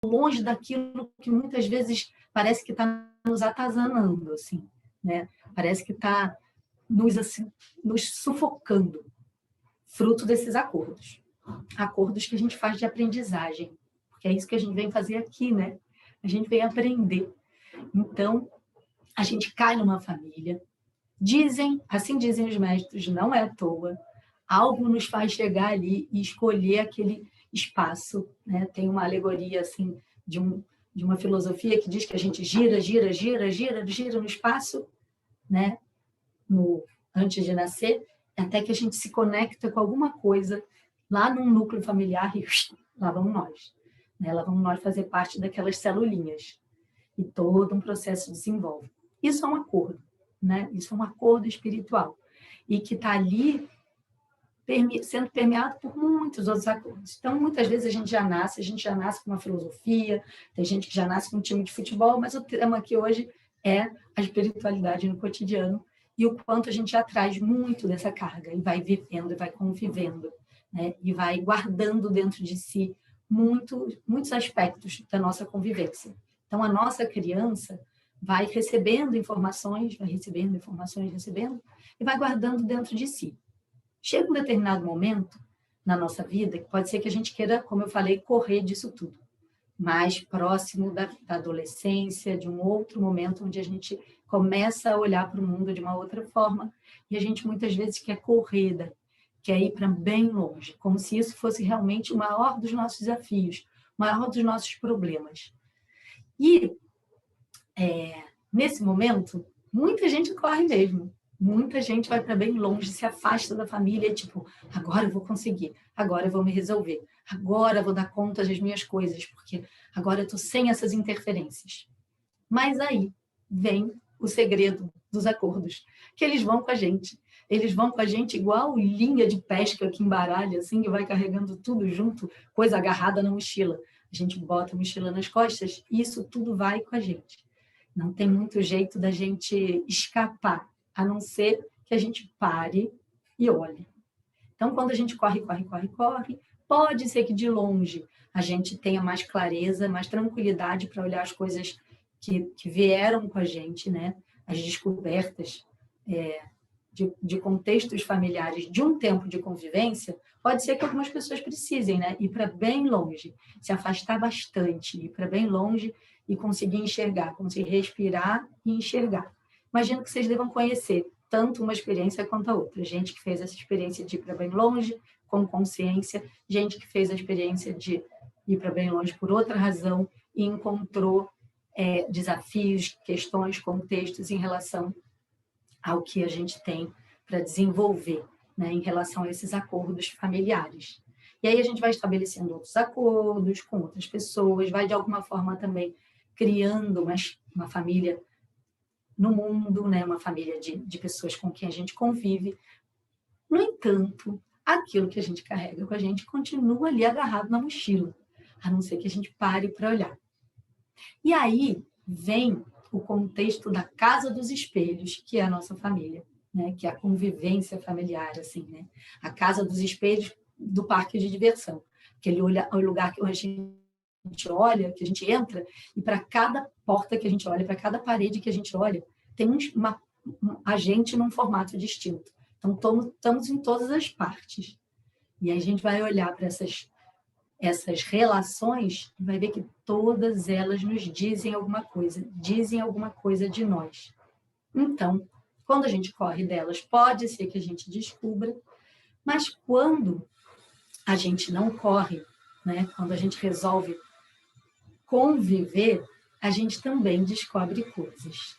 longe daquilo que muitas vezes parece que está nos atazanando, assim, né? Parece que está assim, nos sufocando, fruto desses acordos. Acordos que a gente faz de aprendizagem, porque é isso que a gente vem fazer aqui, né? A gente vem aprender. Então, a gente cai numa família, assim dizem os mestres, não é à toa, algo nos faz chegar ali e escolher aquele espaço, né? Tem uma alegoria assim de uma filosofia que diz que a gente gira, gira, gira, gira, gira no espaço, né? Antes de nascer, até que a gente se conecta com alguma coisa lá num núcleo familiar e lá vamos nós, né? Lá vamos nós fazer parte daquelas celulinhas e todo um processo desenvolve. Isso é um acordo, né? Isso é um acordo espiritual e que está ali sendo permeado por muitos outros acordos. Então, muitas vezes a gente já nasce com uma filosofia, tem gente que já nasce com um time de futebol, mas o tema aqui hoje é a espiritualidade no cotidiano e o quanto a gente já traz muito dessa carga e vai vivendo, e vai convivendo, né? E vai guardando dentro de si muitos aspectos da nossa convivência. Então, a nossa criança vai recebendo informações, recebendo, e vai guardando dentro de si. Chega um determinado momento na nossa vida que pode ser que a gente queira, como eu falei, correr disso tudo, mais próximo da adolescência, de um outro momento onde a gente começa a olhar para o mundo de uma outra forma e a gente muitas vezes quer correr, quer ir para bem longe, como se isso fosse realmente o maior dos nossos desafios, o maior dos nossos problemas. E nesse momento, muita gente corre mesmo. Muita gente vai para bem longe, se afasta da família, tipo, agora eu vou conseguir, agora eu vou me resolver, agora eu vou dar conta das minhas coisas, porque agora eu estou sem essas interferências. Mas aí vem o segredo dos acordos, que eles vão com a gente. Eles vão com a gente igual linha de pesca que embaralha, assim, que vai carregando tudo junto, coisa agarrada na mochila. A gente bota a mochila nas costas e isso tudo vai com a gente. Não tem muito jeito da gente escapar, a não ser que a gente pare e olhe. Então, quando a gente corre, pode ser que de longe a gente tenha mais clareza, mais tranquilidade para olhar as coisas que vieram com a gente, né? As descobertas de contextos familiares de um tempo de convivência, pode ser que algumas pessoas precisem, né? Ir para bem longe, se afastar bastante, ir para bem longe e conseguir enxergar, conseguir respirar e enxergar. Imagino que vocês devam conhecer tanto uma experiência quanto a outra. Gente que fez essa experiência de ir para bem longe, com consciência, gente que fez a experiência de ir para bem longe por outra razão e encontrou desafios, questões, contextos em relação ao que a gente tem para desenvolver, né, em relação a esses acordos familiares. E aí a gente vai estabelecendo outros acordos com outras pessoas, vai de alguma forma também criando uma família no mundo, né, uma família de pessoas com quem a gente convive. No entanto, aquilo que a gente carrega com a gente continua ali agarrado na mochila, a não ser que a gente pare para olhar. E aí vem o contexto da casa dos espelhos, que é a nossa família, né? Que é a convivência familiar, assim, né? A casa dos espelhos do parque de diversão, aquele lugar que a gente olha, que a gente entra, e para cada porta que a gente olha, para cada parede que a gente olha, tem a gente num formato distinto. Então, estamos em todas as partes. E aí a gente vai olhar para essas relações e vai ver que todas elas nos dizem alguma coisa de nós. Então, quando a gente corre delas, pode ser que a gente descubra, mas quando a gente não corre, né, quando a gente resolve conviver, a gente também descobre coisas.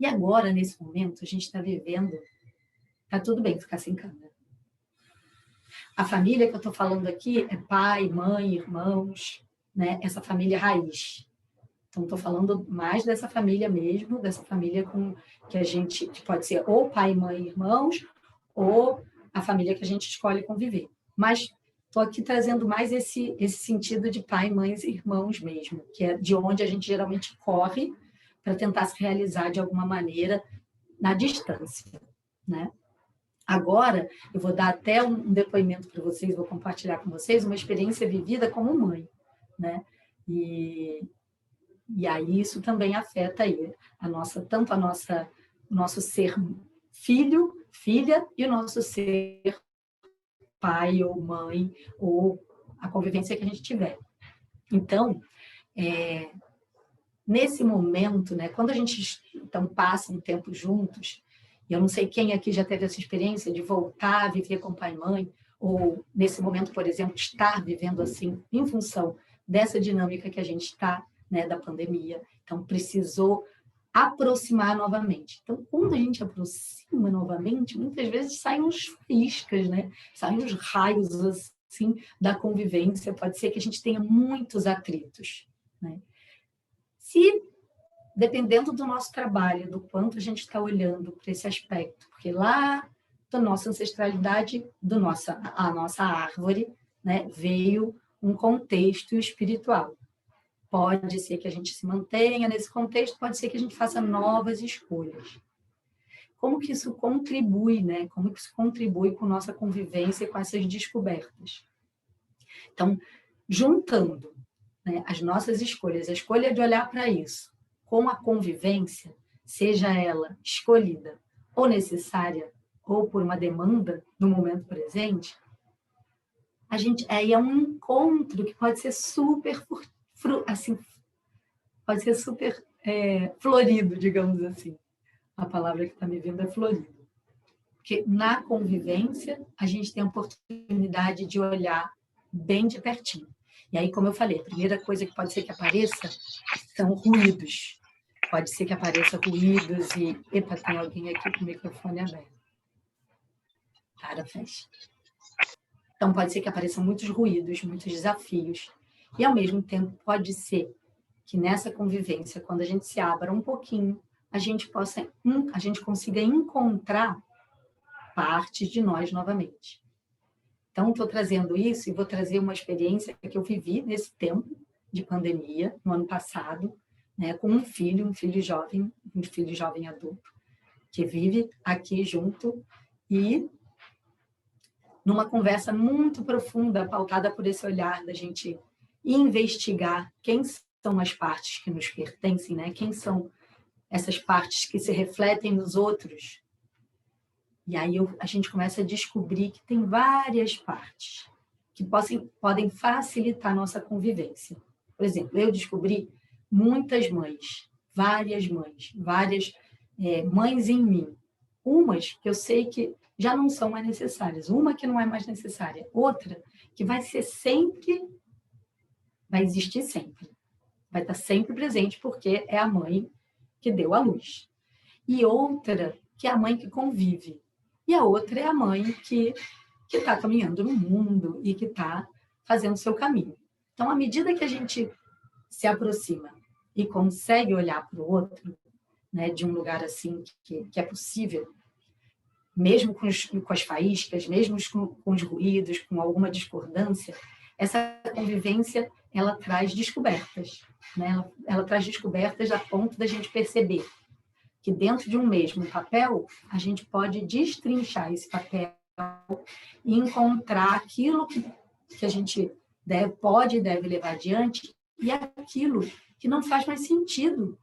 E agora, nesse momento, a gente está vivendo, tá tudo bem ficar sem câmera. A família que eu estou falando aqui é pai, mãe, irmãos, né? Essa família raiz. Então, estou falando mais dessa família mesmo, dessa família que pode ser ou pai, mãe, irmãos, ou a família que a gente escolhe conviver. Mas estou aqui trazendo mais esse sentido de pai, mães e irmãos mesmo, que é de onde a gente geralmente corre para tentar se realizar de alguma maneira na distância, né? Agora, eu vou dar até um depoimento para vocês, vou compartilhar com vocês uma experiência vivida como mãe, né? E, e aí isso também afeta aí tanto o nosso ser filho, filha, e o nosso ser pai ou mãe, ou a convivência que a gente tiver. Então, nesse momento, né, quando a gente então passa um tempo juntos, e eu não sei quem aqui já teve essa experiência de voltar a viver com pai e mãe, ou nesse momento, por exemplo, estar vivendo assim, em função dessa dinâmica que a gente está, né, da pandemia. Então, precisou aproximar novamente. Então, quando a gente aproxima novamente, muitas vezes saem uns faíscas, né? Saem uns raios assim da convivência. Pode ser que a gente tenha muitos atritos, né? Se, dependendo do nosso trabalho, do quanto a gente está olhando para esse aspecto, porque lá da nossa ancestralidade, a nossa árvore, né, veio um contexto espiritual. Pode ser que a gente se mantenha nesse contexto, pode ser que a gente faça novas escolhas. Como que isso contribui, né? Como que isso contribui com nossa convivência e com essas descobertas? Então, juntando, né, as nossas escolhas, a escolha de olhar para isso, com a convivência, seja ela escolhida ou necessária, ou por uma demanda no momento presente, aí é um encontro que pode ser super assim, pode ser super florido, digamos assim. A palavra que está me vindo é florido. Porque na convivência, a gente tem a oportunidade de olhar bem de pertinho. E aí, como eu falei, a primeira coisa que pode ser que apareça são ruídos. Pode ser que apareça ruídos e... Epa, tem alguém aqui com o microfone aberto. Para, fecha. Então, pode ser que apareçam muitos ruídos, muitos desafios. E, ao mesmo tempo, pode ser que nessa convivência, quando a gente se abra um pouquinho, a gente consiga encontrar partes de nós novamente. Então, estou trazendo isso e vou trazer uma experiência que eu vivi nesse tempo de pandemia, no ano passado, né, com um filho jovem adulto, que vive aqui junto e numa conversa muito profunda, pautada por esse olhar da gente investigar quem são as partes que nos pertencem, né? Quem são essas partes que se refletem nos outros. E aí a gente começa a descobrir que tem várias partes que podem facilitar a nossa convivência. Por exemplo, eu descobri muitas mães, várias mães em mim. Umas que eu sei que já não são mais necessárias, uma que não é mais necessária, outra que vai existir sempre, vai estar sempre presente porque é a mãe que deu à luz. E outra que é a mãe que convive. E a outra é a mãe que está caminhando no mundo e que está fazendo o seu caminho. Então, à medida que a gente se aproxima e consegue olhar para o outro, né, de um lugar assim que é possível, mesmo com as faíscas, mesmo com os ruídos, com alguma discordância, essa convivência ela traz descobertas, né? Ela traz descobertas a ponto da gente perceber que dentro de um mesmo papel a gente pode destrinchar esse papel e encontrar aquilo que a gente pode e deve levar adiante e aquilo que não faz mais sentido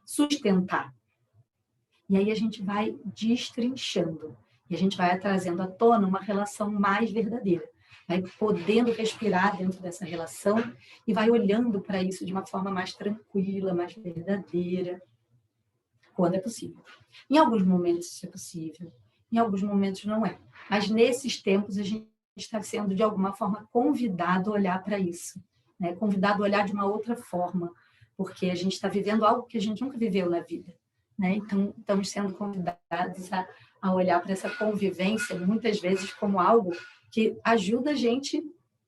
sustentar. E aí a gente vai destrinchando e a gente vai trazendo à tona uma relação mais verdadeira, vai podendo respirar dentro dessa relação e vai olhando para isso de uma forma mais tranquila, mais verdadeira, quando é possível. Em alguns momentos isso é possível, em alguns momentos não é. Mas nesses tempos a gente está sendo de alguma forma convidado a olhar para isso, né? Convidado a olhar de uma outra forma, porque a gente está vivendo algo que a gente nunca viveu na vida, né? Então estamos sendo convidados a olhar para essa convivência muitas vezes como algo que ajuda a gente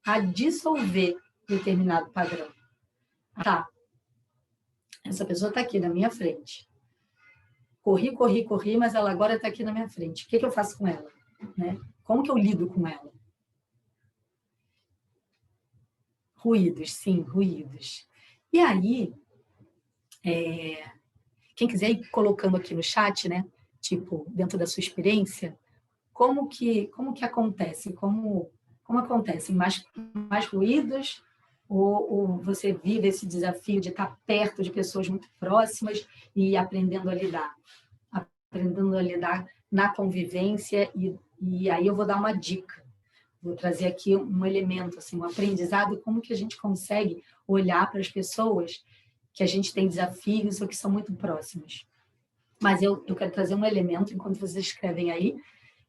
a dissolver determinado padrão. Tá, essa pessoa está aqui na minha frente. Corri, mas ela agora está aqui na minha frente. O que eu faço com ela? Né? Como que eu lido com ela? Ruídos, sim, ruídos. E aí, quem quiser ir colocando aqui no chat, né? Tipo, dentro da sua experiência, como que acontece? Como acontecem mais ruídos ou você vive esse desafio de estar perto de pessoas muito próximas e aprendendo a lidar na convivência, e aí eu vou dar uma dica. Vou trazer aqui um elemento, assim, um aprendizado, como que a gente consegue olhar para as pessoas que a gente tem desafios ou que são muito próximas. Mas eu quero trazer um elemento, enquanto vocês escrevem aí,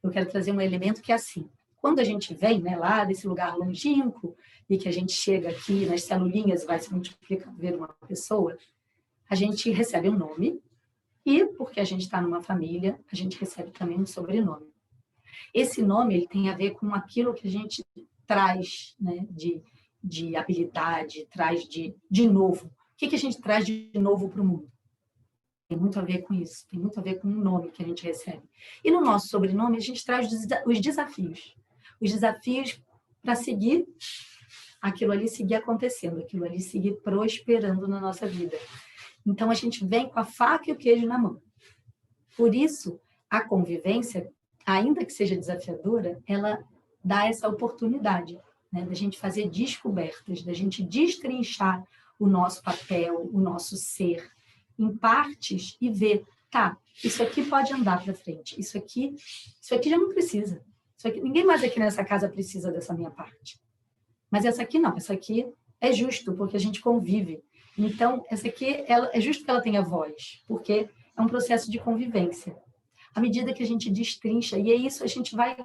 eu quero trazer um elemento que é assim, quando a gente vem, né, lá desse lugar longínquo e que a gente chega aqui nas celulinhas e vai se multiplicando, ver uma pessoa, a gente recebe um nome e, porque a gente está numa família, a gente recebe também um sobrenome. Esse nome ele tem a ver com aquilo que a gente traz, né, de habilidade, traz de novo. O que a gente traz de novo para o mundo? Tem muito a ver com isso, tem muito a ver com o nome que a gente recebe. E no nosso sobrenome, a gente traz os desafios. Os desafios para seguir aquilo ali, seguir acontecendo, aquilo ali seguir prosperando na nossa vida. Então, a gente vem com a faca e o queijo na mão. Por isso, a convivência, ainda que seja desafiadora, ela dá essa oportunidade, né, da gente fazer descobertas, da gente destrinchar o nosso papel, o nosso ser, em partes e ver, tá, isso aqui pode andar para frente, isso aqui já não precisa. Isso aqui, ninguém mais aqui nessa casa precisa dessa minha parte. Mas essa aqui não, essa aqui é justo, porque a gente convive. Então, essa aqui é justo que ela tenha voz, porque é um processo de convivência. À medida que a gente destrincha, e é isso a gente vai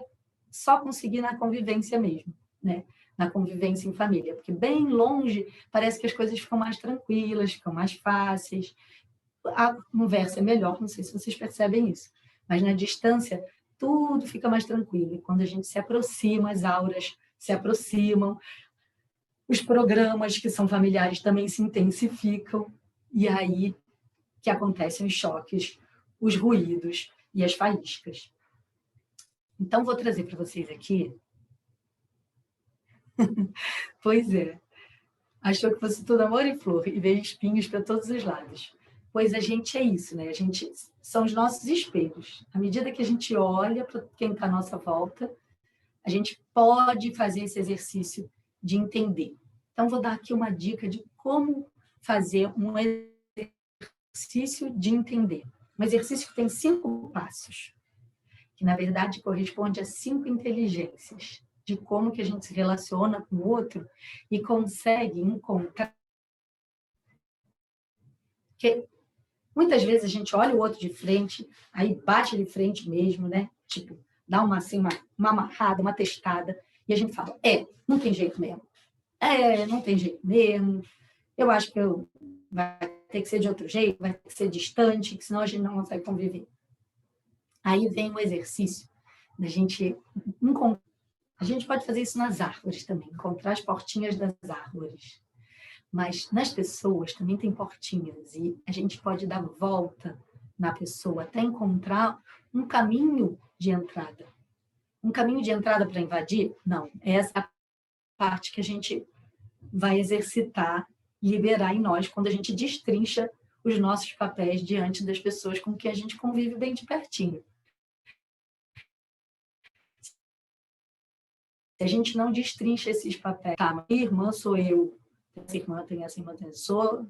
só conseguir na convivência mesmo, né? Na convivência em família, porque bem longe parece que as coisas ficam mais tranquilas, ficam mais fáceis, a conversa é melhor, não sei se vocês percebem isso, mas na distância tudo fica mais tranquilo, e quando a gente se aproxima, as auras se aproximam, os programas que são familiares também se intensificam, e aí que acontecem os choques, os ruídos e as faíscas. Então, vou trazer para vocês aqui. Pois é, achou que fosse tudo amor e flor, e veio espinhos para todos os lados. Pois a gente é isso, né? A gente são os nossos espelhos. À medida que a gente olha para quem está à nossa volta, a gente pode fazer esse exercício de entender. Então, vou dar aqui uma dica de como fazer um exercício de entender. Um exercício que tem 5 passos, que, na verdade, corresponde a 5 inteligências, de como que a gente se relaciona com o outro e consegue encontrar. Porque muitas vezes a gente olha o outro de frente, aí bate de frente mesmo, né? Tipo, dá uma, assim, uma amarrada, uma testada, e a gente fala, não tem jeito mesmo. Não tem jeito mesmo. Eu acho que vai ter que ser de outro jeito, vai ter que ser distante, que senão a gente não consegue conviver. Aí vem o exercício da gente encontrar. A gente pode fazer isso nas árvores também, encontrar as portinhas das árvores. Mas nas pessoas também tem portinhas, e a gente pode dar volta na pessoa até encontrar um caminho de entrada. Um caminho de entrada para invadir? Não. Essa é a parte que a gente vai exercitar, liberar em nós, quando a gente destrincha os nossos papéis diante das pessoas com quem a gente convive bem de pertinho. Se a gente não destrincha esses papéis, tá, minha irmã sou eu, essa irmã tem essa irmã, sou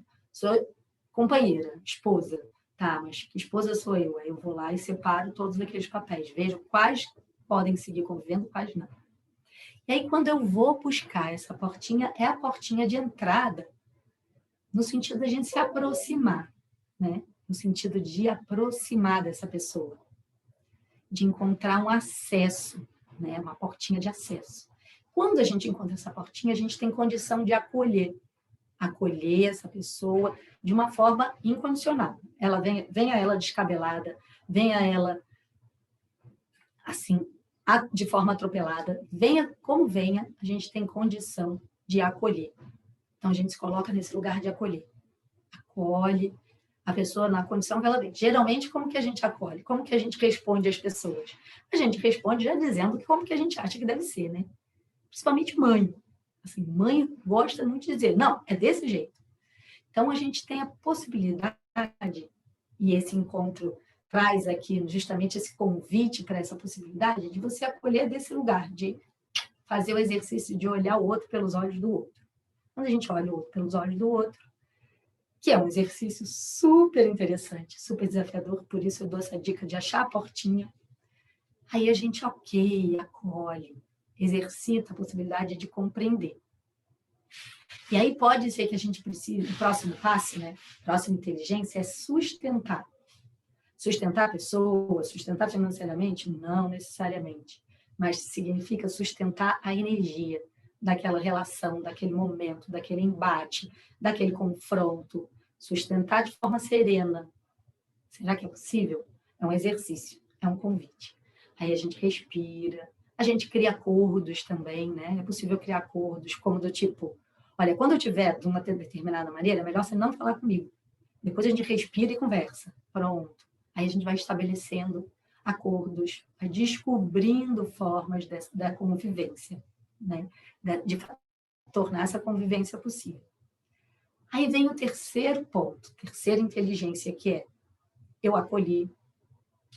companheira, esposa, tá, mas que esposa sou eu? Aí eu vou lá e separo todos aqueles papéis, vejo quais podem seguir convivendo, quais não. E aí, quando eu vou buscar essa portinha, é a portinha de entrada, no sentido da gente se aproximar, né? No sentido de aproximar dessa pessoa, de encontrar um acesso, né? Uma portinha de acesso. Quando a gente encontra essa portinha, a gente tem condição de acolher essa pessoa de uma forma incondicional. Ela venha ela descabelada, venha ela assim, de forma atropelada, venha como venha, a gente tem condição de acolher. Então, a gente se coloca nesse lugar de acolher. Acolhe a pessoa na condição que ela vem. Geralmente, como que a gente acolhe? Como que a gente responde às pessoas? A gente responde já dizendo como que a gente acha que deve ser, né? Principalmente mãe. Assim, mãe gosta muito de dizer, não, é desse jeito. Então, a gente tem a possibilidade, e esse encontro traz aqui justamente esse convite para essa possibilidade de você acolher desse lugar, de fazer o exercício de olhar o outro pelos olhos do outro. quando a gente olha o outro pelos olhos do outro, que é um exercício super interessante, super desafiador, por isso eu dou essa dica de achar a portinha. Aí a gente acolhe, exercita a possibilidade de compreender. E aí pode ser que a gente precise, o próximo passo, né? Próxima inteligência é sustentar. Sustentar a pessoa, sustentar financeiramente? Não necessariamente. Mas significa sustentar a energia daquela relação, daquele momento, daquele embate, daquele confronto. Sustentar de forma serena. Será que é possível? É um exercício, é um convite. Aí a gente respira, a gente cria acordos também, né? É possível criar acordos como do tipo, olha, quando eu tiver de uma determinada maneira, é melhor você não falar comigo. Depois a gente respira e conversa. Pronto. Aí a gente vai estabelecendo acordos, vai descobrindo formas da convivência, né? De tornar essa convivência possível. Aí vem o terceiro ponto, terceira inteligência, que é eu acolhi,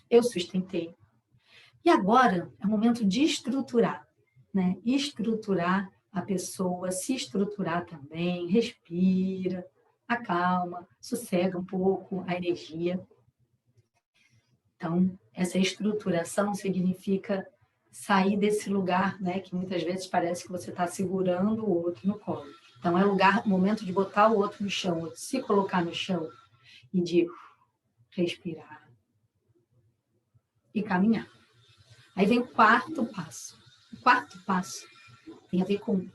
eu sustentei. E agora é o momento de estruturar, né? Estruturar a pessoa, se estruturar também, respira, acalma, sossega um pouco a energia. Então, essa estruturação significa sair desse lugar, né, que muitas vezes parece que você está segurando o outro no colo. Então, é momento de botar o outro no chão, de se colocar no chão e de respirar e caminhar. Aí vem o quarto passo. O quarto passo tem a ver com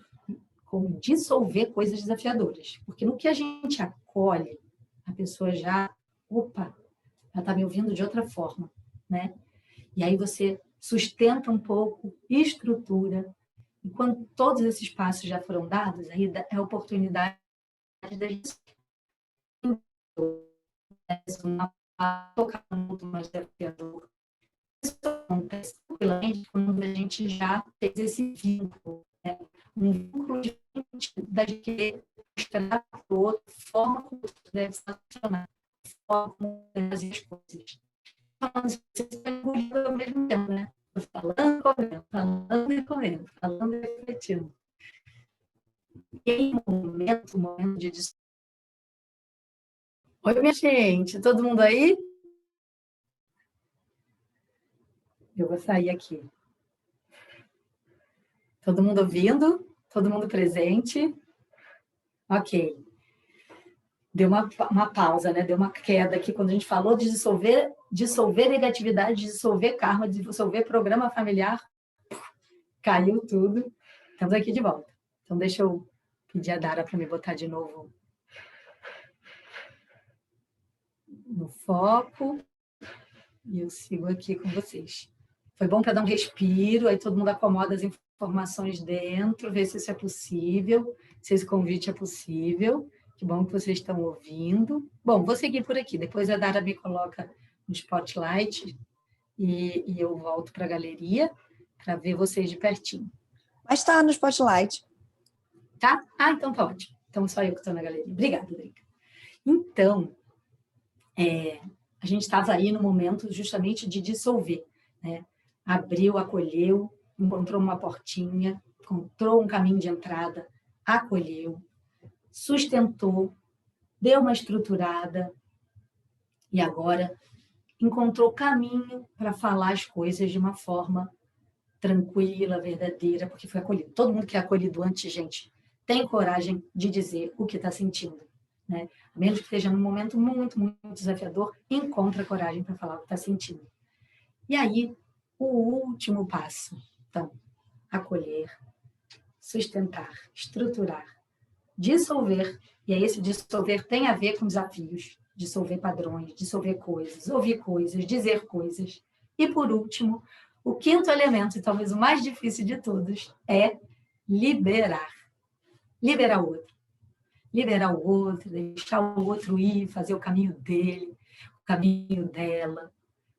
dissolver coisas desafiadoras. Porque no que a gente acolhe, a pessoa já, opa, ela está me ouvindo de outra forma, né? E aí você sustenta um pouco, estrutura, e quando todos esses passos já foram dados, aí é a oportunidade da gente tocar muito mais desafiador. Isso acontece tranquilamente quando a gente já fez esse vínculo, né? Um vínculo da gente querer mostrar para o outro a forma como o outro deve funcionar, a forma como deve fazer as coisas. Você está engolindo ao mesmo tempo, né? Falando e correndo, falando e refletindo. E aí, momento de discussão. Oi, minha gente, todo mundo aí? Eu vou sair aqui. Todo mundo ouvindo? Todo mundo presente? Ok. Deu uma pausa, né? Deu uma queda aqui quando a gente falou de dissolver negatividade, dissolver karma, dissolver programa familiar. Caiu tudo. Estamos aqui de volta. Então, deixa eu pedir a Dara para me botar de novo no foco. E eu sigo aqui com vocês. Foi bom para dar um respiro, aí todo mundo acomoda as informações dentro, ver se isso é possível, se esse convite é possível. Que bom que vocês estão ouvindo. Bom, vou seguir por aqui. Depois a Dara me coloca no spotlight e eu volto para a galeria para ver vocês de pertinho. Mas está no spotlight. Tá? Ah, então tá ótimo. Então só eu que estou na galeria. Obrigada, Drica. Então, a gente estava aí no momento justamente de dissolver, né? Abriu, acolheu, encontrou uma portinha, encontrou um caminho de entrada, acolheu, sustentou, deu uma estruturada e agora encontrou caminho para falar as coisas de uma forma tranquila, verdadeira, porque foi acolhido. Todo mundo que é acolhido antes, gente, tem coragem de dizer o que está sentindo, né? A menos que esteja num momento muito, muito desafiador, encontra coragem para falar o que está sentindo. E aí, o último passo, então, acolher, sustentar, estruturar, dissolver, e aí esse dissolver tem a ver com desafios, dissolver padrões, dissolver coisas, ouvir coisas, dizer coisas. E por último, o quinto elemento, e talvez o mais difícil de todos, é liberar. Liberar o outro. Liberar o outro, deixar o outro ir, fazer o caminho dele, o caminho dela.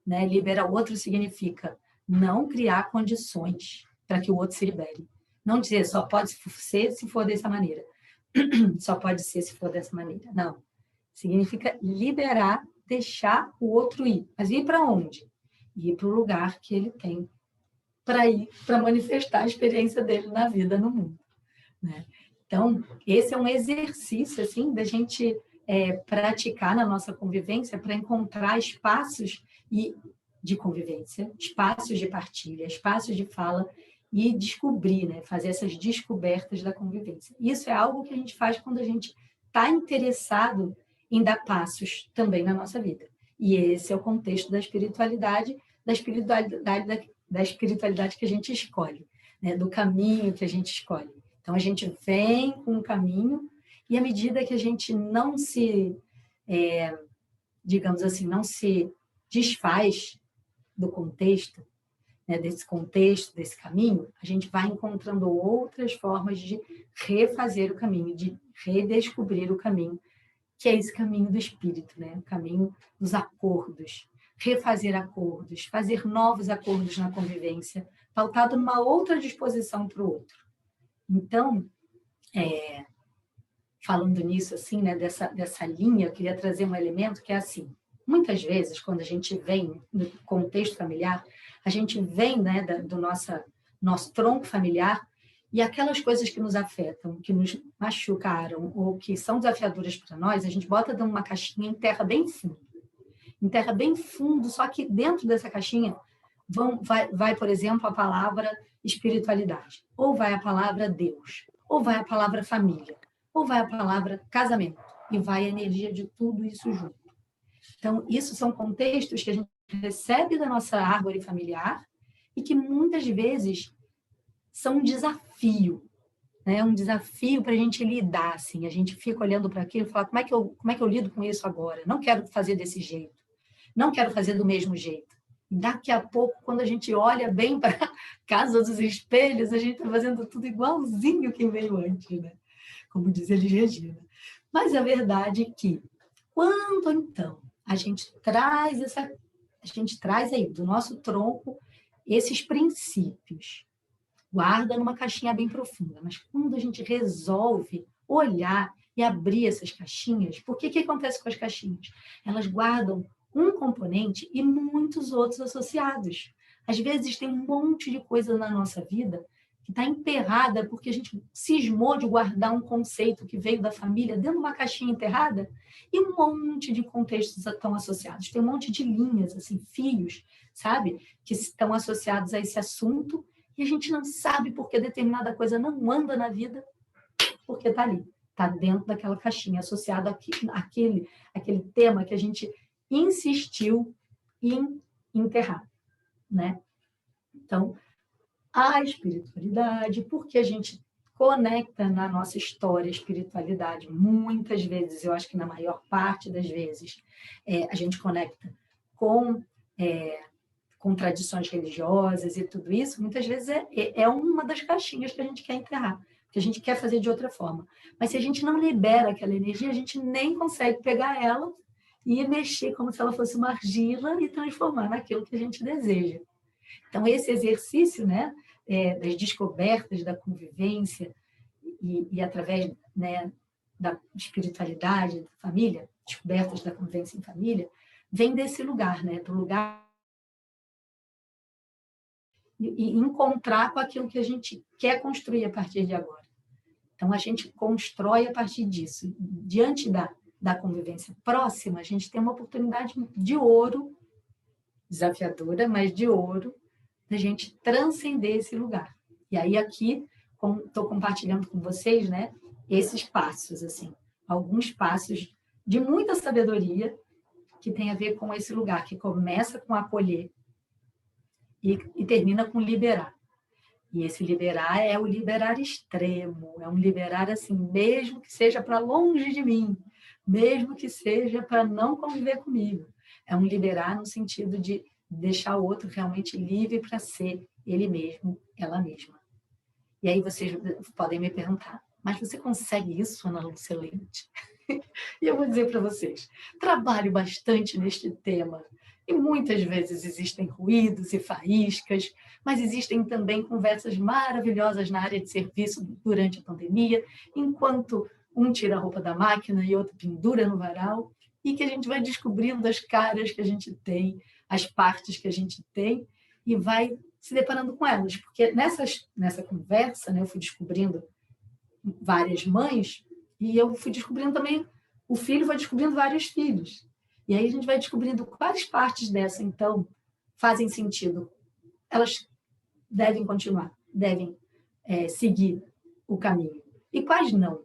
Né? Liberar o outro significa não criar condições para que o outro se libere. Não dizer só pode ser se for dessa maneira. Só pode ser se for dessa maneira. Não. Significa liberar, deixar o outro ir. Mas ir para onde? Ir para o lugar que ele tem para ir, para manifestar a experiência dele na vida, no mundo. Né? Então, esse é um exercício, assim, da gente praticar na nossa convivência para encontrar espaços de convivência, espaços de partilha, espaços de fala e descobrir, né? Fazer essas descobertas da convivência. Isso é algo que a gente faz quando a gente está interessado em dar passos também na nossa vida. E esse é o contexto da espiritualidade que a gente escolhe, né? Do caminho que a gente escolhe. Então, a gente vem com um caminho e à medida que a gente não se, digamos assim, não se desfaz do contexto, né, desse contexto, desse caminho, a gente vai encontrando outras formas de refazer o caminho, de redescobrir o caminho, que é esse caminho do espírito, né? O caminho dos acordos, refazer acordos, fazer novos acordos na convivência, pautado numa outra disposição para o outro. Então, falando nisso, assim, né, dessa linha, eu queria trazer um elemento que é assim, muitas vezes, quando a gente vem no contexto familiar, a gente vem, né, do nosso tronco familiar e aquelas coisas que nos afetam, que nos machucaram ou que são desafiadoras para nós, a gente bota dentro de uma caixinha em terra bem fundo. Em terra bem fundo, só que dentro dessa caixinha vai, por exemplo, a palavra espiritualidade, ou vai a palavra Deus, ou vai a palavra família, ou vai a palavra casamento, e vai a energia de tudo isso junto. Então, isso são contextos que a gente recebe da nossa árvore familiar e que muitas vezes são um desafio, né? Um desafio para a gente lidar, assim. A gente fica olhando para aquilo e fala, como é que eu lido com isso agora? Não quero fazer desse jeito, não quero fazer do mesmo jeito. E daqui a pouco, quando a gente olha bem para a casa dos espelhos, a gente está fazendo tudo igualzinho que veio antes, né? Como diz Elis Regina. Mas a verdade é que, quando então a gente traz aí do nosso tronco esses princípios, guarda numa caixinha bem profunda, mas quando a gente resolve olhar e abrir essas caixinhas, por que acontece com as caixinhas? Elas guardam um componente e muitos outros associados. Às vezes tem um monte de coisa na nossa vida que está enterrada porque a gente cismou de guardar um conceito que veio da família dentro de uma caixinha enterrada e um monte de contextos estão associados. Tem um monte de linhas, assim, fios, sabe? Que estão associados a esse assunto e a gente não sabe por que determinada coisa não anda na vida, porque está ali, está dentro daquela caixinha, associado àquele tema que a gente insistiu em enterrar, né? Então, a espiritualidade, porque a gente conecta na nossa história a espiritualidade, muitas vezes, eu acho que na maior parte das vezes, a gente conecta com tradições religiosas e tudo isso, muitas vezes é uma das caixinhas que a gente quer enterrar, que a gente quer fazer de outra forma. Mas se a gente não libera aquela energia, a gente nem consegue pegar ela e mexer como se ela fosse uma argila e transformar naquilo que a gente deseja. Então, esse exercício, né, das descobertas da convivência e através, né, da espiritualidade da família, descobertas da convivência em família, vem desse lugar, né, do lugar e encontrar com aquilo que a gente quer construir a partir de agora. Então, a gente constrói a partir disso. Diante da convivência próxima, a gente tem uma oportunidade de ouro, desafiadora, mas de ouro, da gente transcender esse lugar. E aí, aqui, estou compartilhando com vocês, né, esses passos, assim, alguns passos de muita sabedoria que tem a ver com esse lugar, que começa com acolher e termina com liberar. E esse liberar é o liberar extremo, é um liberar assim, mesmo que seja para longe de mim, mesmo que seja para não conviver comigo. É um liberar no sentido de deixar o outro realmente livre para ser ele mesmo, ela mesma. E aí vocês podem me perguntar, mas você consegue isso, Ana Lúcia Leite? E eu vou dizer para vocês, trabalho bastante neste tema. E muitas vezes existem ruídos e faíscas, mas existem também conversas maravilhosas na área de serviço durante a pandemia, enquanto um tira a roupa da máquina e outro pendura no varal, e que a gente vai descobrindo as caras que a gente tem, as partes que a gente tem, e vai se deparando com elas. Porque nessa conversa, né, eu fui descobrindo várias mães, e eu fui descobrindo também, o filho vai descobrindo vários filhos. E aí a gente vai descobrindo quais partes dessa, então, fazem sentido. Elas devem continuar, devem seguir o caminho. E quais não,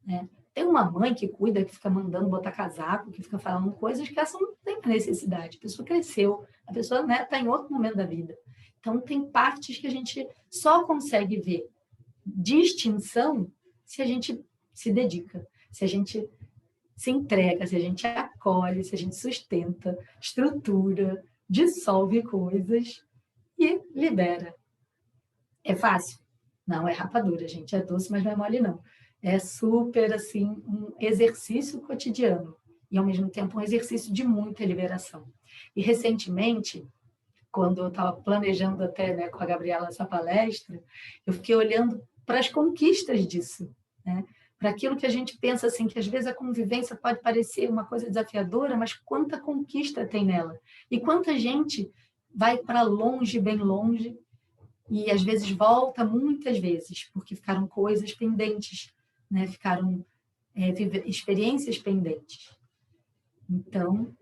né? Tem uma mãe que cuida, que fica mandando botar casaco, que fica falando coisas que essa não tem necessidade. A pessoa cresceu, a pessoa, né, está em outro momento da vida. Então, tem partes que a gente só consegue ver distinção se a gente se dedica, se a gente se entrega, se a gente acolhe, se a gente sustenta, estrutura, dissolve coisas e libera. É fácil? Não, é rapadura, gente. É doce, mas não é mole, não. É super, assim, um exercício cotidiano e, ao mesmo tempo, um exercício de muita liberação. E, recentemente, quando eu estava planejando até, né, com a Gabriela essa palestra, eu fiquei olhando para as conquistas disso, né? Para aquilo que a gente pensa, assim, que às vezes a convivência pode parecer uma coisa desafiadora, mas quanta conquista tem nela. E quanta gente vai para longe, bem longe, e às vezes volta muitas vezes, porque ficaram coisas pendentes, né? Ficaram experiências pendentes. Então,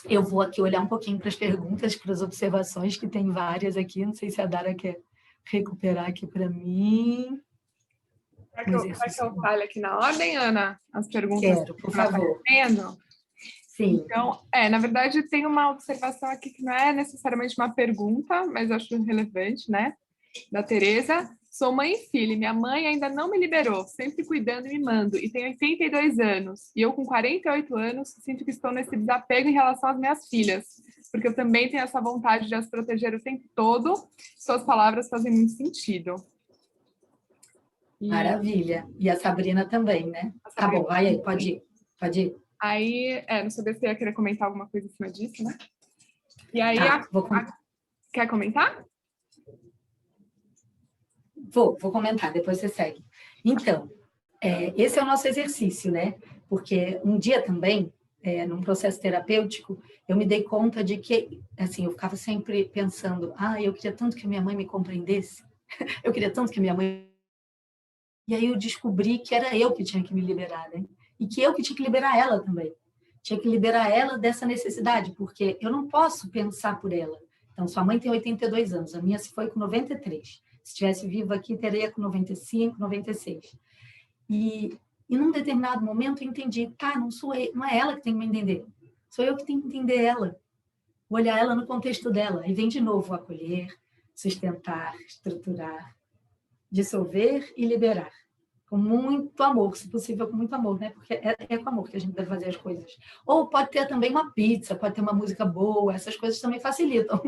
eu vou aqui olhar um pouquinho para as perguntas, para as observações, que tem várias aqui. Não sei se a Dara quer recuperar aqui para mim. Quer que eu fale aqui na ordem, Ana? As perguntas. Quero, por favor. Sim. Então, na verdade, tem uma observação aqui que não é necessariamente uma pergunta, mas eu acho relevante, né? Da Tereza. Sou mãe e filha, e minha mãe ainda não me liberou, sempre cuidando e mimando, e tenho 82 anos. E eu, com 48 anos, sinto que estou nesse desapego em relação às minhas filhas, porque eu também tenho essa vontade de as proteger o tempo todo. Suas palavras fazem muito sentido. Maravilha. E a Sabrina também, né? Tá bom, vai aí, pode ir. Pode ir. Aí, não sabia se você ia querer comentar alguma coisa em cima disso, né? E aí, quer comentar? Vou comentar, depois você segue. Então, esse é o nosso exercício, né? Porque um dia também, num processo terapêutico, eu me dei conta de que, assim, eu ficava sempre pensando, eu queria tanto que a minha mãe me compreendesse, eu queria tanto que a minha mãe... E aí eu descobri que era eu que tinha que me liberar, né? E que eu que tinha que liberar ela também. Tinha que liberar ela dessa necessidade, porque eu não posso pensar por ela. Então, sua mãe tem 82 anos, a minha se foi com 93. Se estivesse viva aqui, teria com 95, 96. E num determinado momento eu entendi, não é ela que tem que me entender, sou eu que tenho que entender ela, olhar ela no contexto dela. E vem de novo acolher, sustentar, estruturar, dissolver e liberar. Com muito amor, se possível, com muito amor, né? Porque é com amor que a gente deve fazer as coisas. Ou pode ter também uma pizza, pode ter uma música boa, essas coisas também facilitam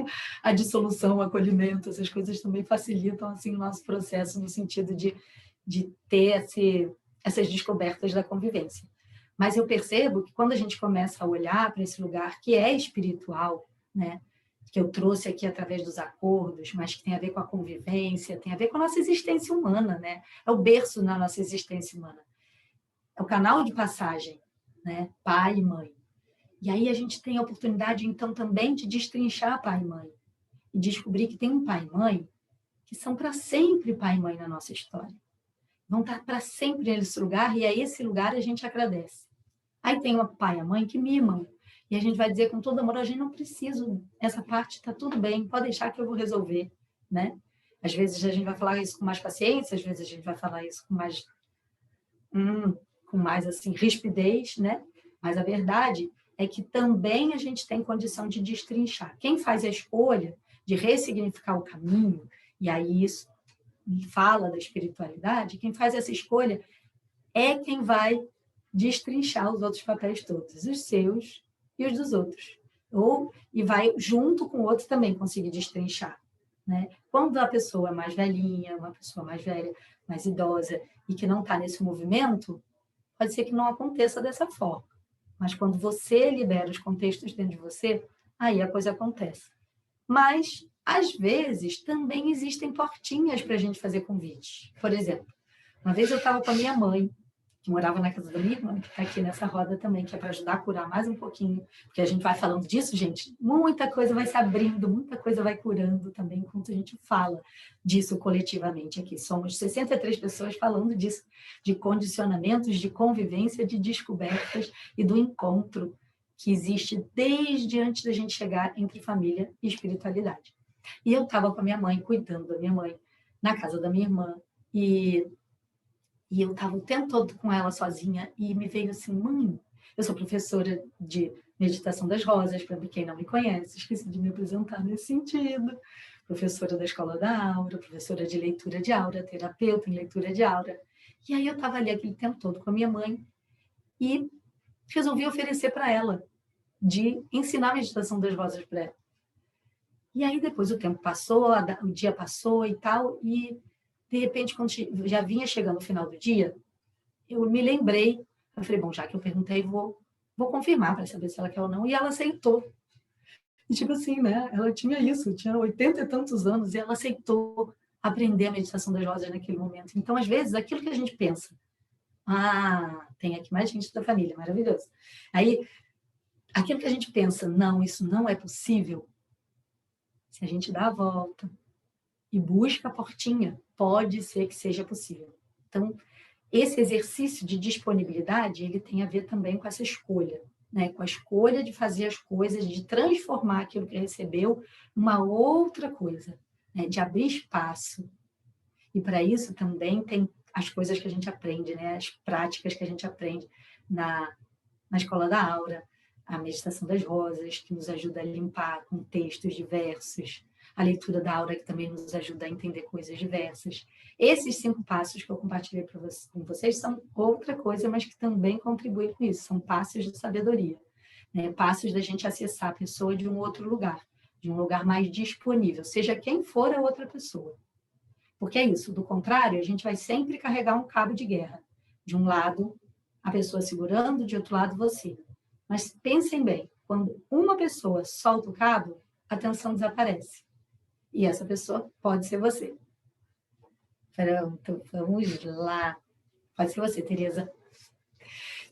a dissolução, o acolhimento, essas coisas também facilitam assim, o nosso processo, no sentido de ter essas descobertas da convivência. Mas eu percebo que quando a gente começa a olhar para esse lugar que é espiritual, né? Que eu trouxe aqui através dos acordos, mas que tem a ver com a convivência, tem a ver com a nossa existência humana, né? É o berço na nossa existência humana. É o canal de passagem, né? Pai e mãe. E aí a gente tem a oportunidade, então, também de destrinchar pai e mãe. E descobrir que tem um pai e mãe que são para sempre pai e mãe na nossa história. Vão estar para sempre nesse lugar, e a esse lugar a gente agradece. Aí tem o pai e a mãe que mimam. E a gente vai dizer com todo amor, a gente não precisa, essa parte está tudo bem, pode deixar que eu vou resolver, né? Às vezes a gente vai falar isso com mais paciência, às vezes a gente vai falar isso com mais assim, rispidez, né? Mas a verdade é que também a gente tem condição de destrinchar. Quem faz a escolha de ressignificar o caminho, e aí isso fala da espiritualidade, quem faz essa escolha é quem vai destrinchar os outros papéis todos, os seus e os dos outros. E vai, junto com o outro, também conseguir destrinchar. Né? Quando a pessoa é mais velhinha, uma pessoa mais velha, mais idosa, e que não está nesse movimento, pode ser que não aconteça dessa forma. Mas quando você libera os contextos dentro de você, aí a coisa acontece. Mas, às vezes, também existem portinhas para a gente fazer convites. Por exemplo, uma vez eu estava com a minha mãe, que morava na casa da minha irmã, que está aqui nessa roda também, que é para ajudar a curar mais um pouquinho, porque a gente vai falando disso, gente, muita coisa vai se abrindo, muita coisa vai curando também, enquanto a gente fala disso coletivamente aqui. Somos 63 pessoas falando disso, de condicionamentos, de convivência, de descobertas e do encontro que existe desde antes da gente chegar entre família e espiritualidade. E eu estava com a minha mãe, cuidando da minha mãe, na casa da minha irmã, e eu estava o tempo todo com ela sozinha, e me veio assim, mãe, eu sou professora de meditação das rosas, para quem não me conhece, esqueci de me apresentar nesse sentido, professora da Escola da Aura, professora de leitura de aura, terapeuta em leitura de aura. E aí eu estava ali aquele tempo todo com a minha mãe, e resolvi oferecer para ela, de ensinar a meditação das rosas para ela. E aí depois o tempo passou, o dia passou e tal, e de repente, quando já vinha chegando o final do dia, eu me lembrei, eu falei, bom, já que eu perguntei, vou confirmar para saber se ela quer ou não, e ela aceitou. E tipo assim, né, ela tinha isso, tinha 80 e tantos anos, e ela aceitou aprender a meditação das rosas naquele momento. Então, às vezes, aquilo que a gente pensa, tem aqui mais gente da família, maravilhoso. Aí, aquilo que a gente pensa, não, isso não é possível, se a gente dá a volta e busca a portinha, pode ser que seja possível. Então, esse exercício de disponibilidade, ele tem a ver também com essa escolha, né? Com a escolha de fazer as coisas, de transformar aquilo que recebeu numa outra coisa, né? De abrir espaço. E para isso também tem as coisas que a gente aprende, né? As práticas que a gente aprende na Escola da Aura, a meditação das rosas, que nos ajuda a limpar com textos diversos, a leitura da aura, que também nos ajuda a entender coisas diversas. Esses 5 passos que eu compartilhei com vocês são outra coisa, mas que também contribuem com isso. São passos de sabedoria, né? Passos da gente acessar a pessoa de um outro lugar, de um lugar mais disponível, seja quem for a outra pessoa. Porque é isso, do contrário, a gente vai sempre carregar um cabo de guerra. De um lado, a pessoa segurando, de outro lado, você. Mas pensem bem, quando uma pessoa solta o cabo, a tensão desaparece. E essa pessoa pode ser você. Pronto, vamos lá. Pode ser você, Tereza.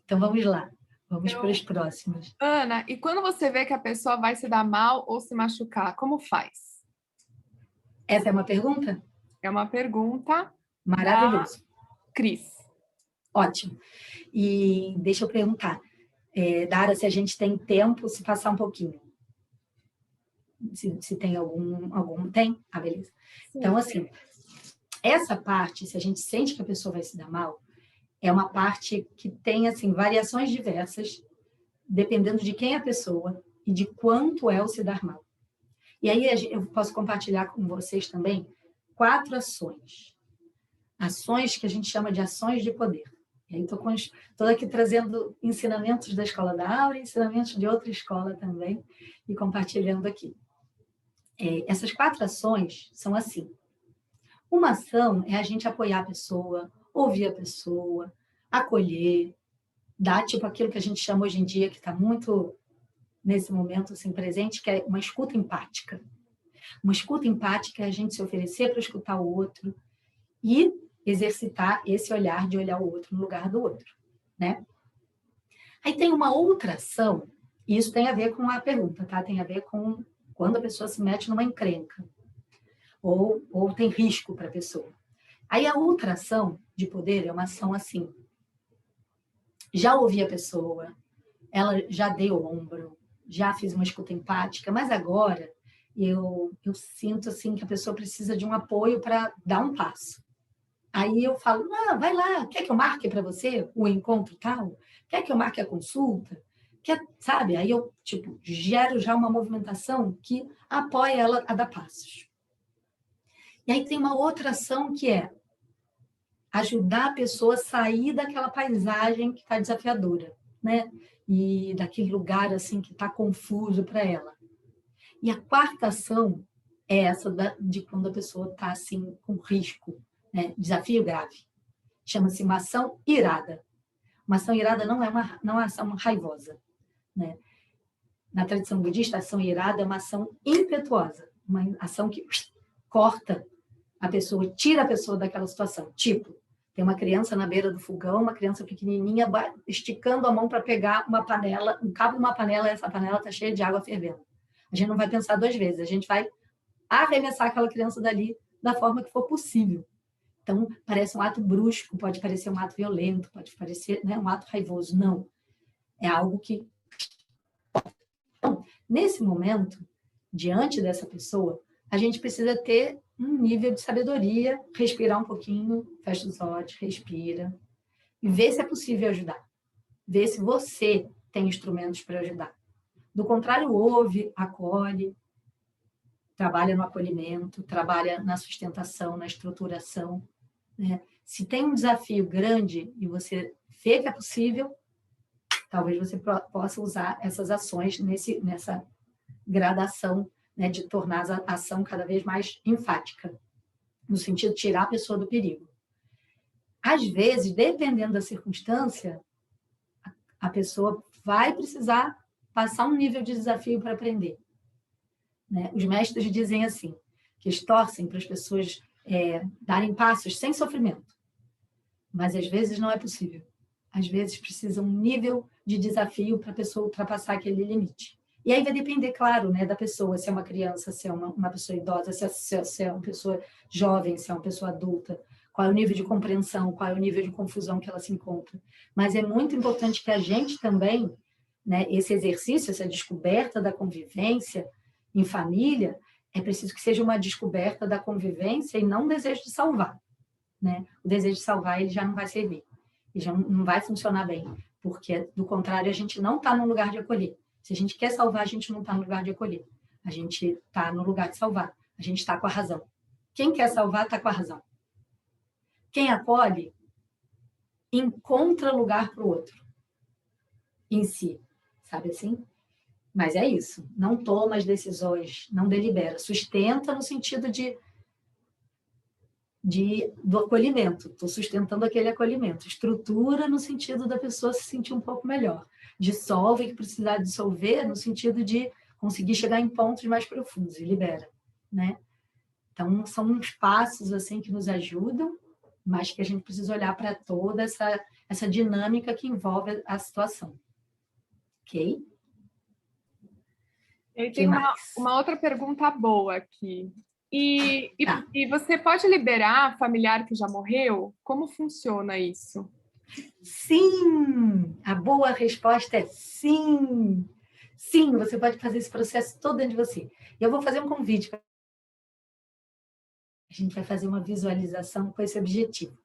Então, vamos lá. Vamos para as próximas. Ana, e quando você vê que a pessoa vai se dar mal ou se machucar, como faz? Essa é uma pergunta? É uma pergunta. Maravilhoso. Cris. Ótimo. E deixa eu perguntar, Dara, se a gente tem tempo, se passar um pouquinho. Se tem algum... Tem? Ah, beleza. Sim, então, assim, essa parte, se a gente sente que a pessoa vai se dar mal, é uma parte que tem, assim, variações diversas, dependendo de quem é a pessoa e de quanto é o se dar mal. E aí eu posso compartilhar com vocês também 4 ações. Ações que a gente chama de ações de poder. E aí estou aqui trazendo ensinamentos da Escola da Aura, ensinamentos de outra escola também, e compartilhando aqui. Essas 4 ações são assim. Uma ação é a gente apoiar a pessoa, ouvir a pessoa, acolher, dar tipo aquilo que a gente chama hoje em dia, que está muito nesse momento assim, presente, que é uma escuta empática. Uma escuta empática é a gente se oferecer para escutar o outro e exercitar esse olhar de olhar o outro no lugar do outro, né? Aí tem uma outra ação, e isso tem a ver com a pergunta, tá? Tem a ver com quando a pessoa se mete numa encrenca, ou tem risco para a pessoa. Aí a outra ação de poder é uma ação assim, já ouvi a pessoa, ela já deu o ombro, já fiz uma escuta empática, mas agora eu sinto assim que a pessoa precisa de um apoio para dar um passo. Aí eu falo, vai lá, quer que eu marque para você o encontro tal? Quer que eu marque a consulta? Sabe? Aí eu, gero já uma movimentação que apoia ela a dar passos. E aí tem uma outra ação que é ajudar a pessoa a sair daquela paisagem que está desafiadora, né? E daquele lugar, assim, que está confuso para ela. E a 4ª ação é essa de quando a pessoa está, assim, com risco, né? Desafio grave. Chama-se uma ação irada. Uma ação irada não é uma ação raivosa, né? Na tradição budista, a ação irada é uma ação impetuosa, uma ação que corta a pessoa, tira a pessoa daquela situação. Tipo, Tem uma criança na beira do fogão, uma criança pequenininha, esticando a mão para pegar uma panela, um cabo de uma panela, e essa panela está cheia de água fervendo. A gente não vai pensar 2 vezes, a gente vai arremessar aquela criança dali da forma que for possível. Então, parece um ato brusco, pode parecer um ato violento, pode parecer, né, um ato raivoso. Não. É algo que... Então, nesse momento, diante dessa pessoa, a gente precisa ter um nível de sabedoria, respirar um pouquinho, fecha os olhos, respira, e ver se é possível ajudar. Ver se você tem instrumentos para ajudar. Do contrário, ouve, acolhe, trabalha no acolhimento, trabalha na sustentação, na estruturação, né? Se tem um desafio grande e você vê que é possível, talvez você possa usar essas ações nessa gradação, né, de tornar a ação cada vez mais enfática, no sentido de tirar a pessoa do perigo. Às vezes, dependendo da circunstância, a pessoa vai precisar passar um nível de desafio para aprender, né? Os mestres dizem assim, que eles torcem para as pessoas darem passos sem sofrimento, mas às vezes não é possível. Às vezes precisa um nível de desafio para a pessoa ultrapassar aquele limite. E aí vai depender, claro, né, da pessoa, se é uma criança, se é uma pessoa idosa, se é uma pessoa jovem, se é uma pessoa adulta, qual é o nível de compreensão, qual é o nível de confusão que ela se encontra. Mas é muito importante que a gente também, né, esse exercício, essa descoberta da convivência em família, é preciso que seja uma descoberta da convivência e não um desejo de salvar, né? O desejo de salvar ele já não vai servir, ele já não vai funcionar bem, porque, do contrário, a gente não está no lugar de acolher. Se a gente quer salvar, a gente não está no lugar de acolher. A gente está no lugar de salvar. A gente está com a razão. Quem quer salvar está com a razão. Quem acolhe encontra lugar para o outro em si, sabe assim? Mas é isso, não toma as decisões, não delibera, sustenta no sentido do acolhimento, estou sustentando aquele acolhimento, estrutura no sentido da pessoa se sentir um pouco melhor, dissolve o que precisar dissolver no sentido de conseguir chegar em pontos mais profundos e libera, né? Então, são uns passos assim que nos ajudam, mas que a gente precisa olhar para toda essa dinâmica que envolve a situação. Ok? Eu tenho uma outra pergunta boa aqui. E você pode liberar familiar que já morreu? Como funciona isso? Sim! A boa resposta é sim! Sim, você pode fazer esse processo todo dentro de você. E eu vou fazer um convite. A gente vai fazer uma visualização com esse objetivo.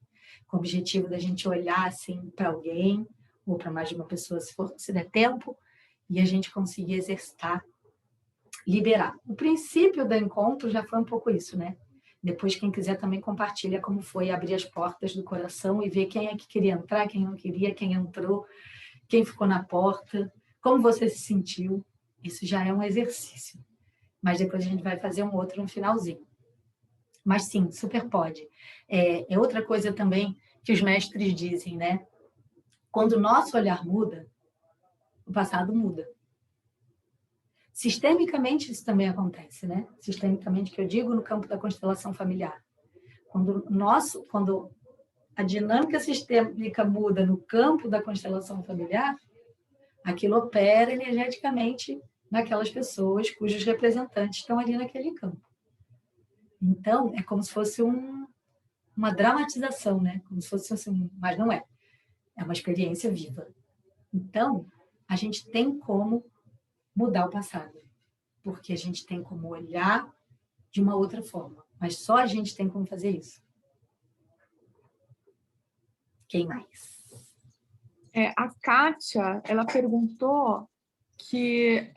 Com o objetivo da gente olhar assim para alguém, ou para mais de uma pessoa, se der tempo, e a gente conseguir exercitar, liberar. O princípio do encontro já foi um pouco isso, né? Depois, quem quiser também compartilha como foi abrir as portas do coração e ver quem é que queria entrar, quem não queria, quem entrou, quem ficou na porta, como você se sentiu. Isso já é um exercício. Mas depois a gente vai fazer um outro no finalzinho. Mas sim, super pode. É outra coisa também que os mestres dizem, né? Quando o nosso olhar muda, o passado muda. Sistemicamente isso também acontece, né? Sistemicamente, que eu digo no campo da constelação familiar. Quando a dinâmica sistêmica muda no campo da constelação familiar, aquilo opera energeticamente naquelas pessoas cujos representantes estão ali naquele campo. Então, é como se fosse uma dramatização, né? Como se fosse assim, mas não é. É uma experiência viva. Então, a gente tem como mudar o passado, porque a gente tem como olhar de uma outra forma, mas só a gente tem como fazer isso. Quem mais? A Kátia, ela perguntou que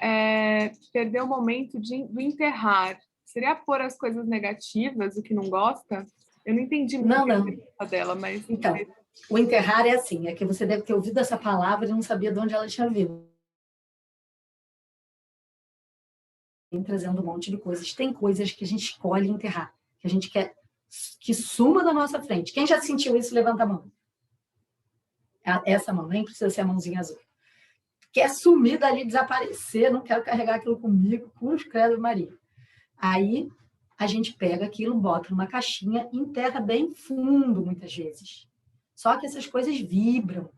perdeu o momento do enterrar. Seria pôr as coisas negativas, o que não gosta? Eu não entendi muito a pergunta dela, mas... Então, o enterrar é assim, é que você deve ter ouvido essa palavra e não sabia de onde ela tinha vindo. Trazendo um monte de coisas. Tem coisas que a gente escolhe enterrar, que a gente quer que suma da nossa frente. Quem já sentiu isso, levanta a mão. Essa mão, nem precisa ser a mãozinha azul. Quer sumir dali, desaparecer, não quero carregar aquilo comigo, cruz, credo, Maria. Aí, a gente pega aquilo, bota numa caixinha e enterra bem fundo, muitas vezes. Só que essas coisas vibram.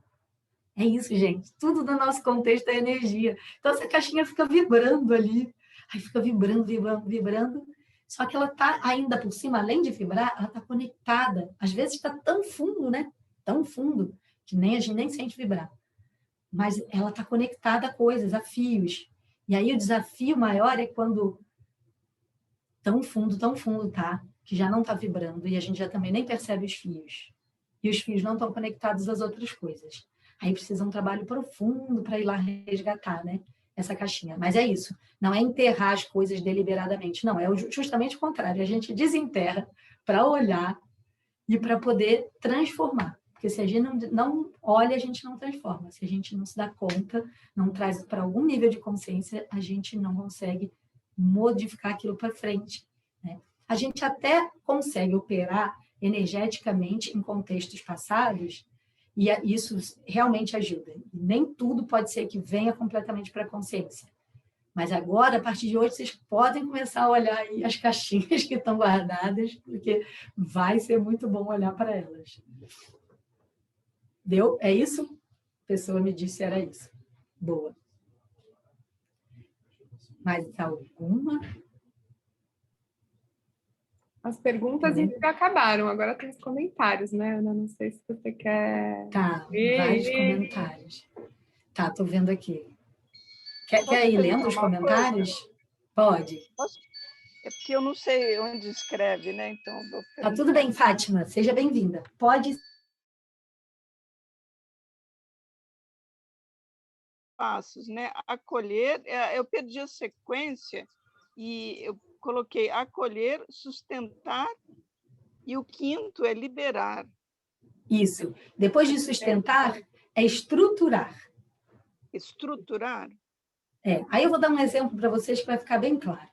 É isso, gente. Tudo no nosso contexto é energia. Então, essa caixinha fica vibrando ali. Aí fica vibrando, vibrando, vibrando. Só que ela está ainda por cima, além de vibrar, ela está conectada. Às vezes está tão fundo, né? Tão fundo, que nem a gente nem sente vibrar. Mas ela está conectada a coisas, a fios. E aí o desafio maior é quando tão fundo, tá? Que já não está vibrando e a gente já também nem percebe os fios. E os fios não estão conectados às outras coisas. Aí precisa um trabalho profundo para ir lá resgatar, né? Essa caixinha. Mas é isso. Não é enterrar as coisas deliberadamente. Não, é justamente o contrário. A gente desenterra para olhar e para poder transformar. Porque se a gente não olha, a gente não transforma. Se a gente não se dá conta, não traz para algum nível de consciência, a gente não consegue modificar aquilo para frente, né? A gente até consegue operar energeticamente em contextos passados e isso realmente ajuda. Nem tudo pode ser que venha completamente para a consciência. Mas agora, a partir de hoje, vocês podem começar a olhar aí as caixinhas que estão guardadas, porque vai ser muito bom olhar para elas. Deu? É isso? A pessoa me disse era isso. Boa. Mais alguma? As perguntas ainda acabaram, agora tem os comentários, né, Ana? Não sei se você quer... Tá, vários comentários. Tá, tô vendo aqui. Quer ir lendo os comentários? Pode. É porque eu não sei onde escreve, né? Então, vou perguntar. Tá tudo bem, Fátima. Seja bem-vinda. Pode. Passos, né? Acolher, eu perdi a sequência e eu coloquei acolher, sustentar e o quinto é liberar. Isso. Depois de sustentar, é estruturar. Estruturar? Aí eu vou dar um exemplo para vocês que vai ficar bem claro.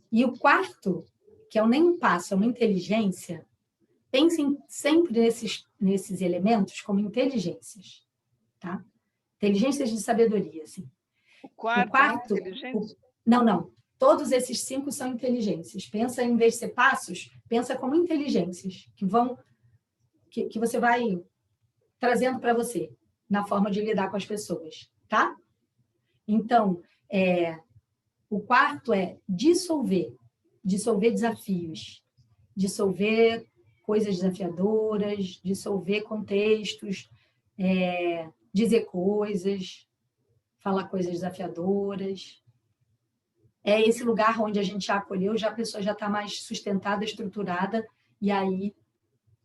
E o quarto, que é o nem um passo, é uma inteligência, pensem sempre nesses elementos como inteligências, tá? Inteligências de sabedoria, assim. O quarto é inteligência? Não. Todos esses 5 são inteligências. Pensa, em vez de ser passos, pensa como inteligências que você vai trazendo para você na forma de lidar com as pessoas, tá? Então, o quarto é dissolver desafios, dissolver coisas desafiadoras, dissolver contextos, dizer coisas, falar coisas desafiadoras. É esse lugar onde a gente já acolheu, já a pessoa já está mais sustentada, estruturada, e aí,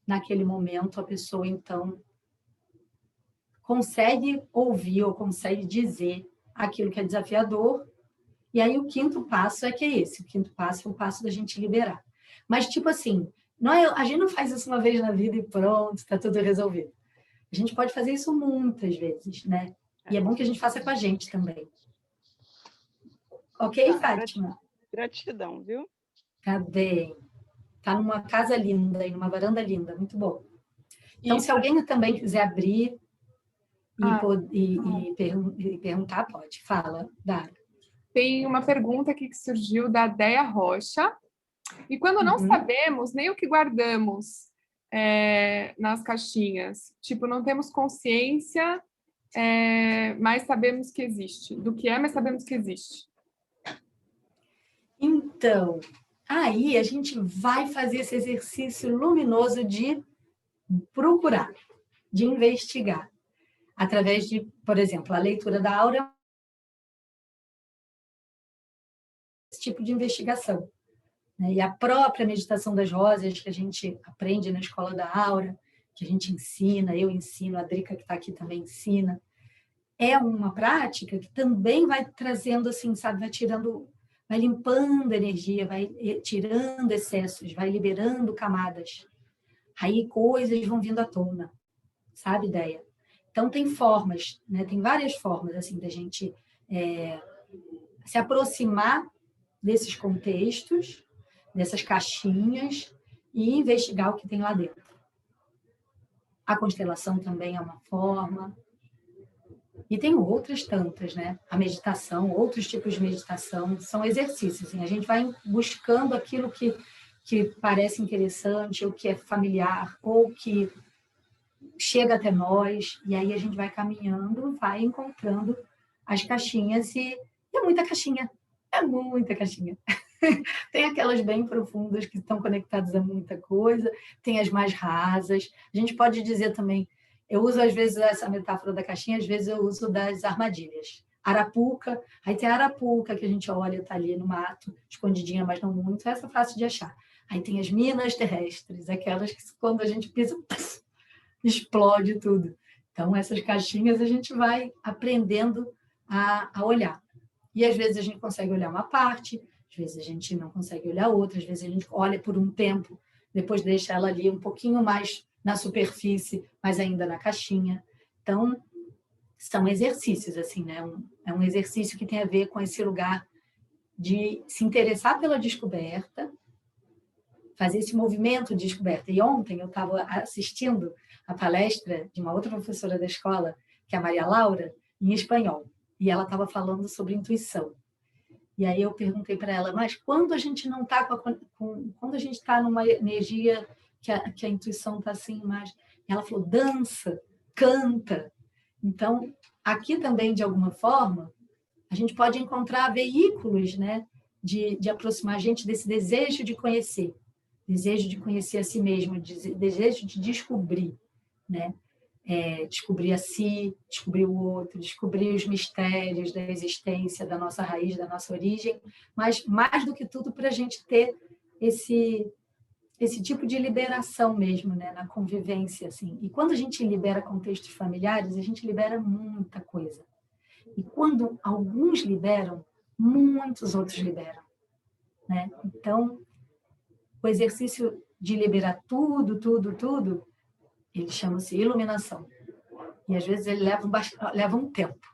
naquele momento, a pessoa, então, consegue ouvir ou consegue dizer aquilo que é desafiador. E aí, o quinto passo é esse. O quinto passo é o passo da gente liberar. Mas, tipo assim, a gente não faz isso uma vez na vida e pronto, está tudo resolvido. A gente pode fazer isso muitas vezes, né? E é bom que a gente faça com a gente também. Ok, Fátima? Gratidão, viu? Tá bem. Tá numa casa linda, e numa varanda linda, muito bom. Então, se alguém também quiser abrir e perguntar, pode. Fala, Dara. Tem uma pergunta aqui que surgiu da Deia Rocha. E quando não sabemos nem o que guardamos nas caixinhas, tipo, não temos consciência, mas sabemos que existe. Do que é, mas sabemos que existe. Então, aí a gente vai fazer esse exercício luminoso de procurar, de investigar, através de, por exemplo, a leitura da aura, esse tipo de investigação, né? E a própria meditação das rosas, que a gente aprende na escola da aura, que a gente ensina, eu ensino, a Drica que está aqui também ensina, é uma prática que também vai trazendo, assim, sabe, vai limpando a energia, vai tirando excessos, vai liberando camadas. Aí coisas vão vindo à tona, sabe, ideia? Então tem formas, né? Tem várias formas assim da gente se aproximar desses contextos, dessas caixinhas e investigar o que tem lá dentro. A constelação também é uma forma. E tem outras tantas, né? A meditação, outros tipos de meditação, são exercícios. Assim, a gente vai buscando aquilo que parece interessante, ou que é familiar, ou que chega até nós, e aí a gente vai caminhando, vai encontrando as caixinhas, e é muita caixinha, é muita caixinha. Tem aquelas bem profundas que estão conectadas a muita coisa, tem as mais rasas. A gente pode dizer também, eu uso às vezes essa metáfora da caixinha, às vezes eu uso das armadilhas. Arapuca, aí tem a arapuca que a gente olha, está ali no mato, escondidinha, mas não muito, essa é fácil de achar. Aí tem as minas terrestres, aquelas que quando a gente pisa, explode tudo. Então, essas caixinhas a gente vai aprendendo a olhar. E às vezes a gente consegue olhar uma parte, às vezes a gente não consegue olhar outra, às vezes a gente olha por um tempo, depois deixa ela ali um pouquinho mais na superfície, mas ainda na caixinha. Então, são exercícios, assim, né? É um exercício que tem a ver com esse lugar de se interessar pela descoberta, fazer esse movimento de descoberta. E ontem eu estava assistindo a palestra de uma outra professora da escola, que é a Maria Laura, em espanhol, e ela estava falando sobre intuição. E aí eu perguntei para ela, mas quando a gente não está quando a gente está numa energia que a intuição está assim mais... Ela falou, dança, canta. Então, aqui também, de alguma forma, a gente pode encontrar veículos, né, de aproximar a gente desse desejo de conhecer a si mesmo, desejo de descobrir, né? Descobrir a si, descobrir o outro, descobrir os mistérios da existência, da nossa raiz, da nossa origem, mas, mais do que tudo, para a gente ter esse tipo de liberação mesmo, né, na convivência, assim. E quando a gente libera contextos familiares, a gente libera muita coisa. E quando alguns liberam, muitos outros liberam, né? Então, o exercício de liberar tudo, ele chama-se iluminação. E às vezes ele leva um tempo.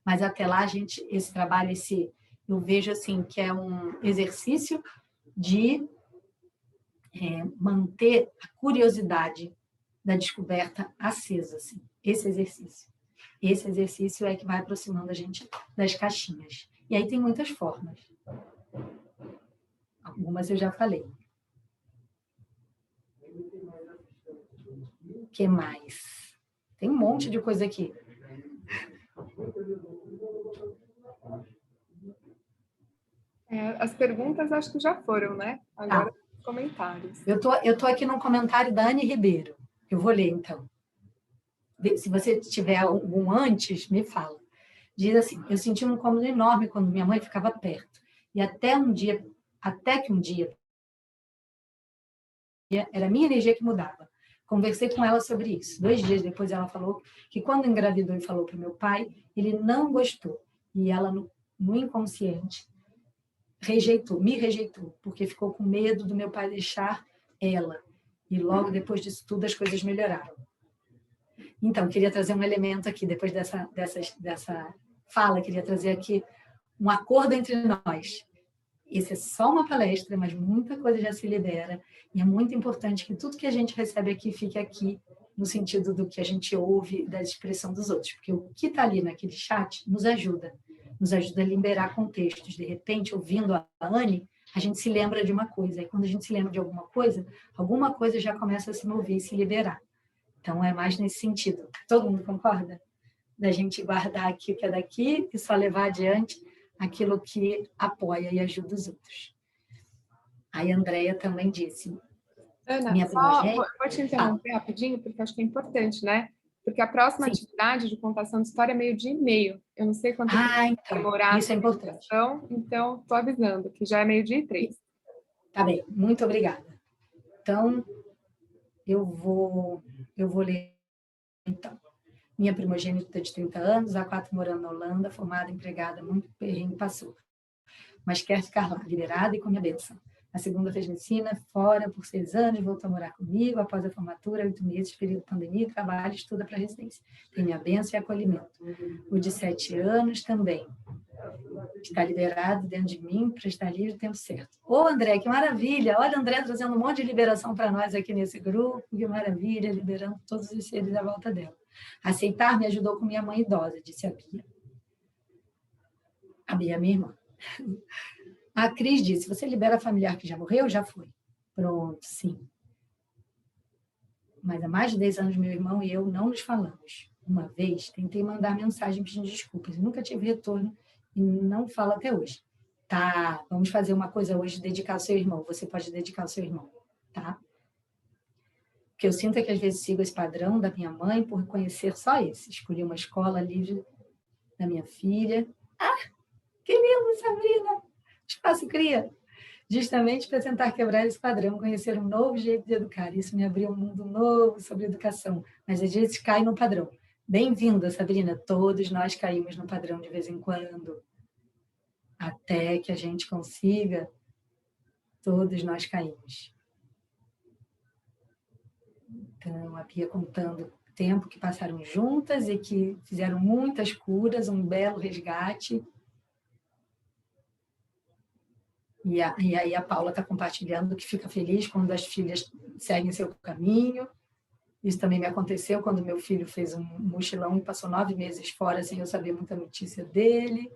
Mas até lá, esse trabalho, eu vejo assim, que é um exercício de manter a curiosidade da descoberta acesa, assim. Esse exercício é que vai aproximando a gente das caixinhas. E aí tem muitas formas. Algumas eu já falei. O que mais? Tem um monte de coisa aqui. As perguntas acho que já foram, né? Agora os comentários. Eu tô aqui no comentário da Anne Ribeiro. Eu vou ler, então. Se você tiver algum antes, me fala. Diz assim, eu senti um incômodo enorme quando minha mãe ficava perto. E até que um dia, era a minha energia que mudava. Conversei com ela sobre isso. 2 dias depois, ela falou que quando engravidou e falou para o meu pai, ele não gostou. E ela, no inconsciente, me rejeitou, porque ficou com medo do meu pai deixar ela. E logo depois disso tudo, as coisas melhoraram. Então, queria trazer um elemento aqui, depois dessa fala, queria trazer aqui um acordo entre nós. Isso é só uma palestra, mas muita coisa já se libera. E é muito importante que tudo que a gente recebe aqui fique aqui, no sentido do que a gente ouve, da expressão dos outros. Porque o que está ali naquele chat nos ajuda a liberar contextos. De repente, ouvindo a Anne, a gente se lembra de uma coisa. E quando a gente se lembra de alguma coisa já começa a se mover e se liberar. Então, é mais nesse sentido. Todo mundo concorda? Da gente guardar aqui o que é daqui e só levar adiante aquilo que apoia e ajuda os outros. Aí a Andrea também disse. Ana, vou te interromper rapidinho, porque acho que é importante, né? Porque a próxima atividade de contação de história é 12h30. Eu não sei quanto tempo vai demorar. Isso é importante. Então, estou avisando que já é 12h03. Tá bem, muito obrigada. Então, eu vou ler, então. Minha primogênita de 30 anos, há 4 morando na Holanda, formada, empregada, muito perrengue passou. Mas quer ficar lá, liberada e com minha bênção. A segunda fez medicina, fora por 6 anos, voltou a morar comigo, após a formatura, 8 meses, período de pandemia, trabalho, estuda para residência. Tem minha bênção e acolhimento. O de 7 anos também. Está liberado dentro de mim para estar livre no tempo certo. Ô, André, que maravilha! Olha, André trazendo um monte de liberação para nós aqui nesse grupo, que maravilha, liberando todos os seres à volta dela. Aceitar me ajudou com minha mãe idosa, disse a Bia. A Bia, minha irmã. A Cris disse, você libera familiar que já morreu? Já foi. Pronto, sim. mas há mais de 10 anos meu irmão e eu não nos falamos. Uma vez, tentei mandar mensagem pedindo desculpas e nunca tive retorno e não falo até hoje. Tá, vamos fazer uma coisa hoje, dedicar ao seu irmão. Você pode dedicar ao seu irmão, tá? O que eu sinto é que às vezes sigo esse padrão da minha mãe por conhecer só esse. Escolhi uma escola livre da minha filha. Ah, que lindo, Sabrina! Espaço Cria! Justamente para tentar quebrar esse padrão, conhecer um novo jeito de educar. Isso me abriu um mundo novo sobre educação, mas às vezes cai no padrão. Bem-vinda, Sabrina. Todos nós caímos no padrão de vez em quando. Até que a gente consiga, todos nós caímos. Então, a Pia contando o tempo que passaram juntas e que fizeram muitas curas, um belo resgate. E aí a Paula está compartilhando que fica feliz quando as filhas seguem seu caminho. Isso também me aconteceu quando meu filho fez um mochilão e passou 9 meses fora sem eu saber muita notícia dele.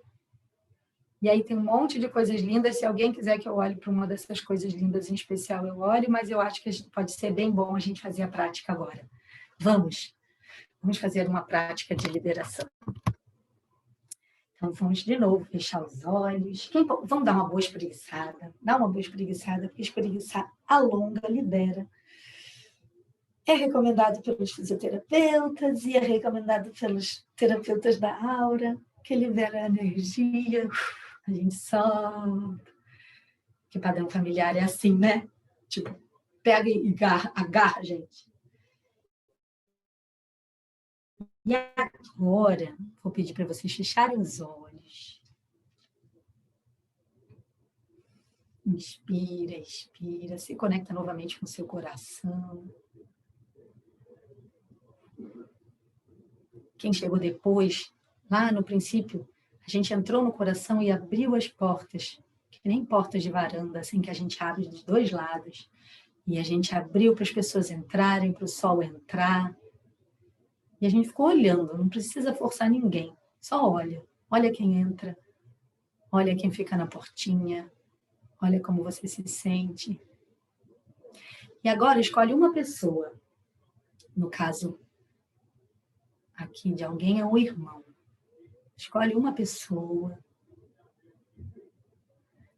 E aí tem um monte de coisas lindas. Se alguém quiser que eu olhe para uma dessas coisas lindas em especial, eu olho, mas eu acho que pode ser bem bom a gente fazer a prática agora. Vamos fazer uma prática de liberação. Então, vamos de novo fechar os olhos. Vamos dar uma boa espreguiçada. Dá uma boa espreguiçada, porque espreguiçar alonga, libera. É recomendado pelos fisioterapeutas e é recomendado pelos terapeutas da aura, que libera a energia. A gente solta. Que padrão familiar é assim, né? Tipo, pega e agarra, gente. E agora, vou pedir para vocês fecharem os olhos. Inspira, expira, se conecta novamente com o seu coração. Quem chegou depois, lá no princípio, a gente entrou no coração e abriu as portas, que nem portas de varanda, assim que a gente abre dos 2 lados. E a gente abriu para as pessoas entrarem, para o sol entrar. E a gente ficou olhando, não precisa forçar ninguém, só olha. Olha quem entra, olha quem fica na portinha, olha como você se sente. E agora escolhe uma pessoa, no caso aqui de alguém é um irmão. Escolhe uma pessoa,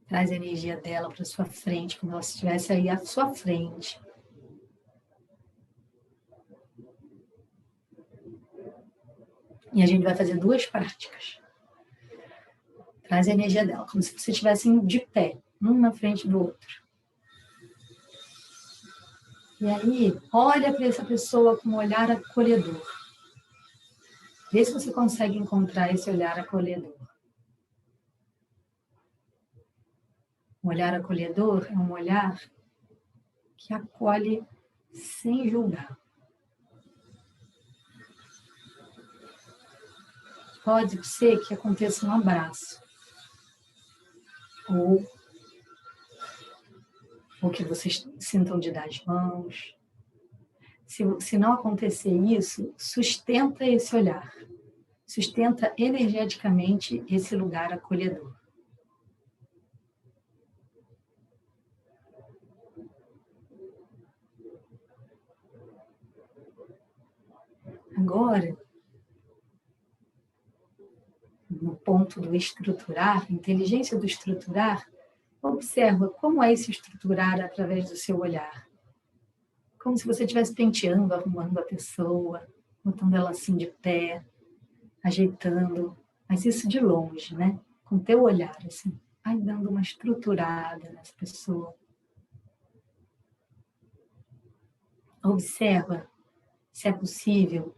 traz a energia dela para sua frente, como ela estivesse aí à sua frente. E a gente vai fazer 2 práticas. Traz a energia dela, como se você estivesse de pé, um na frente do outro. E aí, olha para essa pessoa com um olhar acolhedor. Vê se você consegue encontrar esse olhar acolhedor. Um olhar acolhedor é um olhar que acolhe sem julgar. Pode ser que aconteça um abraço. Ou que vocês sintam de dar as mãos. Se não acontecer isso, sustenta esse olhar. Sustenta energeticamente esse lugar acolhedor. Agora, no ponto do estruturar, inteligência do estruturar, observa como é esse estruturar através do seu olhar. Como se você estivesse penteando, arrumando a pessoa, botando ela assim de pé, ajeitando, mas isso de longe, né? Com teu olhar, assim, vai dando uma estruturada nessa pessoa. Observa se é possível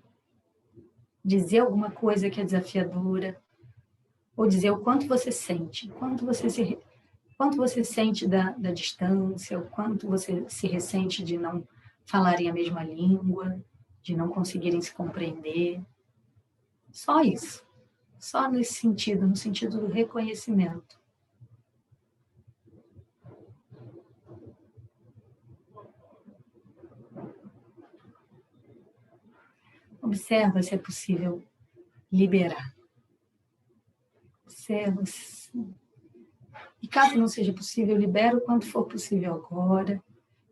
dizer alguma coisa que é desafiadora, ou dizer o quanto você sente, quanto você sente da distância, o quanto você se ressente de não falarem a mesma língua, de não conseguirem se compreender. Só isso. Só nesse sentido, no sentido do reconhecimento. Observa se é possível liberar. Observa. E caso não seja possível, libera o quanto for possível agora.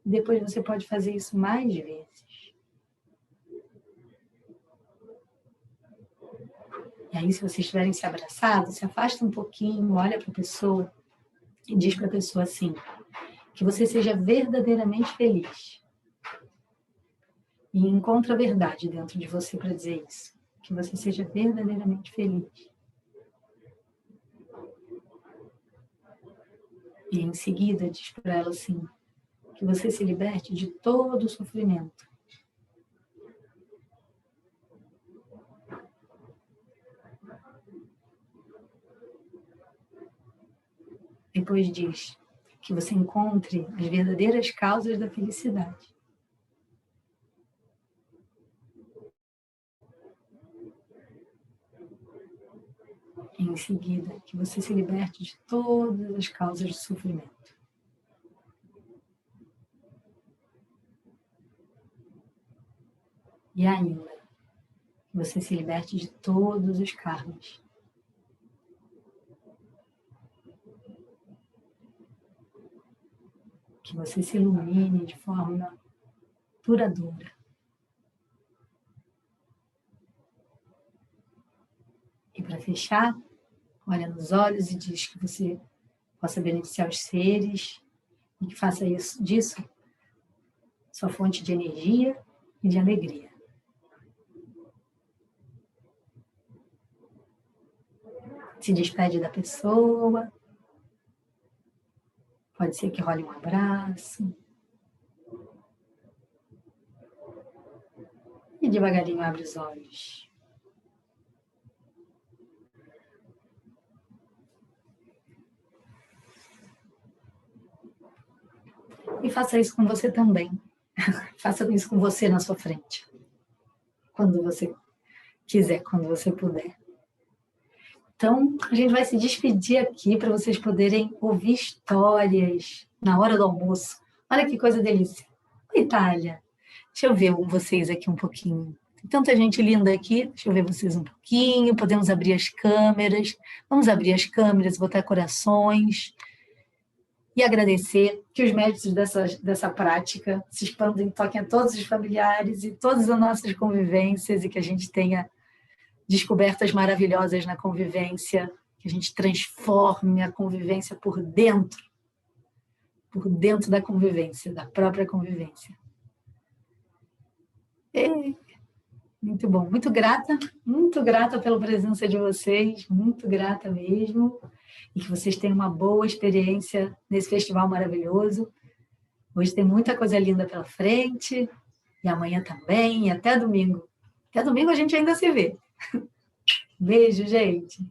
E depois você pode fazer isso mais vezes. E aí, se vocês estiverem se abraçados, se afasta um pouquinho, olha para a pessoa e diz para a pessoa assim, que você seja verdadeiramente feliz. E encontra a verdade dentro de você para dizer isso. Que você seja verdadeiramente feliz. E em seguida diz para ela assim, que você se liberte de todo o sofrimento. Depois diz que você encontre as verdadeiras causas da felicidade. E em seguida, que você se liberte de todas as causas do sofrimento. E ainda, que você se liberte de todos os karmas. Que você se ilumine de forma duradoura. E para fechar, olha nos olhos e diz que você possa beneficiar os seres e que faça disso sua fonte de energia e de alegria. Se despede da pessoa. Pode ser que role um abraço. E devagarinho abre os olhos. E faça isso com você também. Faça isso com você na sua frente. Quando você quiser, quando você puder. Então, a gente vai se despedir aqui para vocês poderem ouvir histórias na hora do almoço. Olha que coisa delícia. Itália, deixa eu ver vocês aqui um pouquinho. Tem tanta gente linda aqui. Deixa eu ver vocês um pouquinho. Podemos abrir as câmeras. Vamos abrir as câmeras, botar corações. E agradecer que os méritos dessa prática se expandem, toquem a todos os familiares e todas as nossas convivências e que a gente tenha descobertas maravilhosas na convivência, que a gente transforme a convivência por dentro da convivência, da própria convivência. Muito bom, muito grata pela presença de vocês, muito grata mesmo, e que vocês tenham uma boa experiência nesse festival maravilhoso. Hoje tem muita coisa linda pela frente, e amanhã também, e até domingo. Até domingo a gente ainda se vê. Beijo, gente!